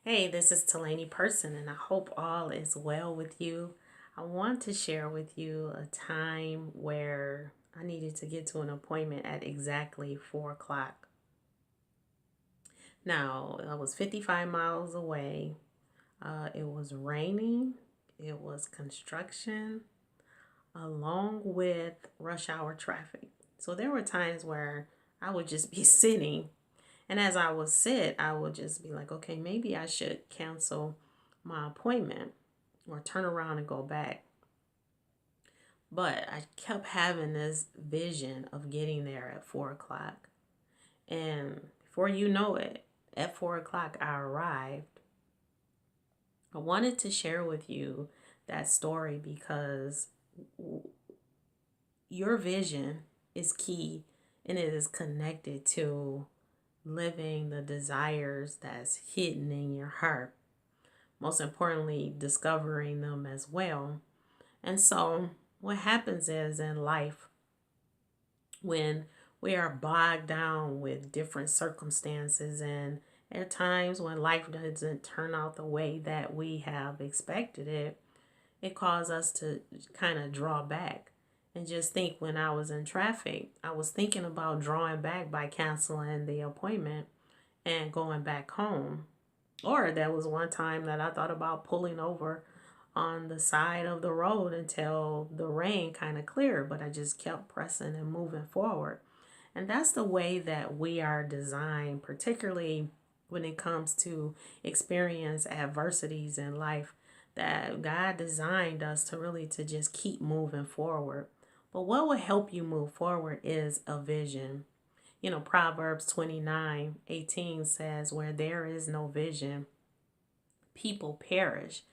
Hey, this is Talani Person, and I hope all is well with you. I want to share with you a time where I needed to get to an appointment at exactly 4 o'clock. Now, I was 55 miles away. It was raining, it was construction, along with rush hour traffic. So there were times where I would just be sitting. And as I would sit, I would just be like, okay, maybe I should cancel my appointment or turn around and go back. But I kept having this vision of getting there at 4 o'clock. And before you know it, at 4 o'clock, I arrived. I wanted to share with you that story because your vision is key and it is connected to living the desires that's hidden in your heart. Most importantly, discovering them as well. And so, what happens is in life, when we are bogged down with different circumstances, and there are times when life doesn't turn out the way that we have expected it, it causes us to kind of draw back. And just think, when I was in traffic, I was thinking about drawing back by canceling the appointment and going back home. Or there was one time that I thought about pulling over on the side of the road until the rain kind of cleared, but I just kept pressing and moving forward. And that's the way that we are designed, particularly when it comes to experience adversities in life, that God designed us to really to just keep moving forward. But what will help you move forward is a vision. Proverbs 29:18 says, where there is no vision, people perish.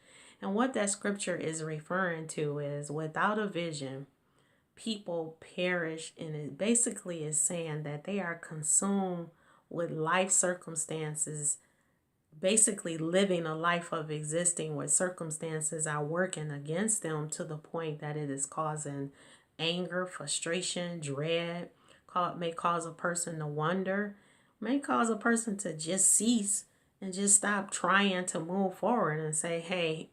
And what that scripture is referring to is, without a vision, people perish. And it basically is saying that they are consumed with life circumstances, basically living a life of existing where circumstances are working against them to the point that it is causing anger, frustration, dread. May cause a person to wonder, may cause a person to just cease and just stop trying to move forward and say, hey,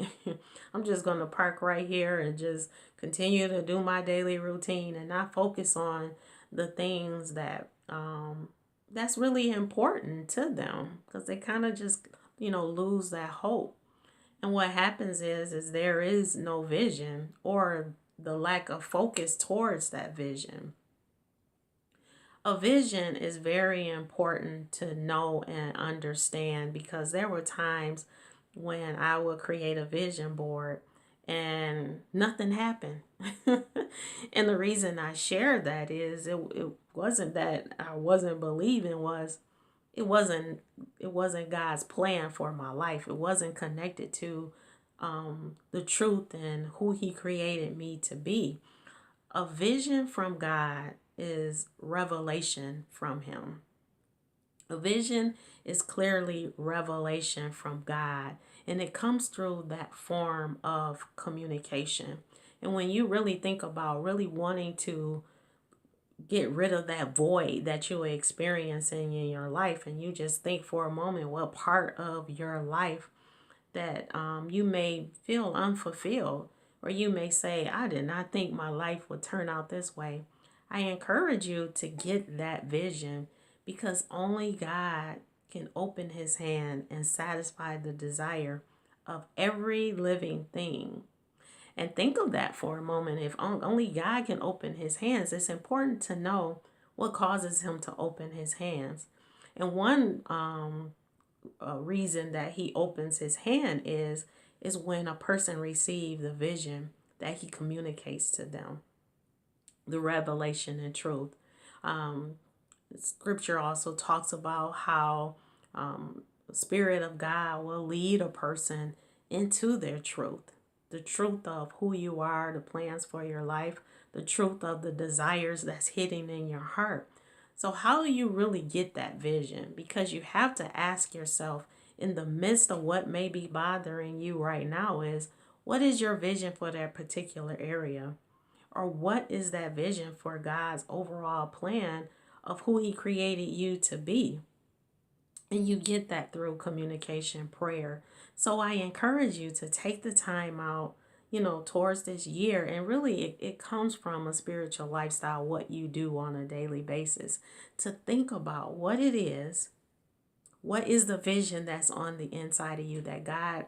I'm just going to park right here and just continue to do my daily routine and not focus on the things that's really important to them, because they kind of just lose that hope. And what happens is there is no vision, or the lack of focus towards that vision. A vision is very important to know and understand, because there were times when I would create a vision board and nothing happened. And the reason I shared that is, it wasn't that I wasn't believing, was it wasn't it wasn't God's plan for my life. It wasn't connected to the truth and who He created me to be. A vision from God is revelation from Him. A vision is clearly revelation from God, and it comes through that form of communication. And when you really think about really wanting to get rid of that void that you're experiencing in your life, and you just think for a moment what part of your life that you may feel unfulfilled, or you may say, I did not think my life would turn out this way. I encourage you to get that vision, because only God can open His hand and satisfy the desire of every living thing. And think of that for a moment. If only God can open His hands, it's important to know what causes Him to open His hands. And one reason that He opens His hand is when a person receives the vision that He communicates to them, the revelation and truth. Um, Scripture also talks about how the Spirit of God will lead a person into their truth. The truth of who you are, the plans for your life, the truth of the desires that's hidden in your heart. So, how do you really get that vision? Because you have to ask yourself, in the midst of what may be bothering you right now, is what is your vision for that particular area? Or what is that vision for God's overall plan of who He created you to be? And you get that through communication, prayer. So I encourage you to take the time out, towards this year. And really, it comes from a spiritual lifestyle, what you do on a daily basis, to think about what is the vision that's on the inside of you that God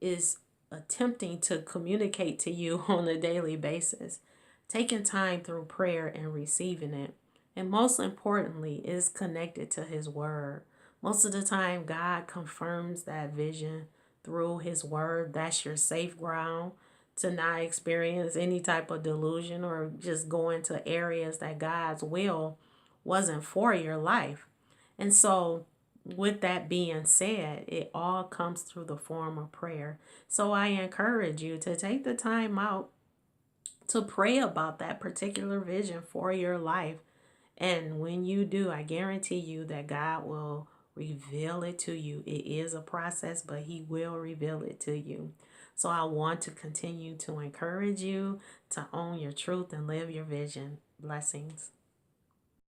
is attempting to communicate to you on a daily basis. Taking time through prayer and receiving it. And most importantly, is connected to His Word. Most of the time, God confirms that vision through His Word. That's your safe ground to not experience any type of delusion or just go into areas that God's will wasn't for your life. And so, with that being said, it all comes through the form of prayer. So I encourage you to take the time out to pray about that particular vision for your life. And when you do, I guarantee you that God will reveal it to you. It is a process, but He will reveal it to you. So I want to continue to encourage you to own your truth and live your vision. Blessings.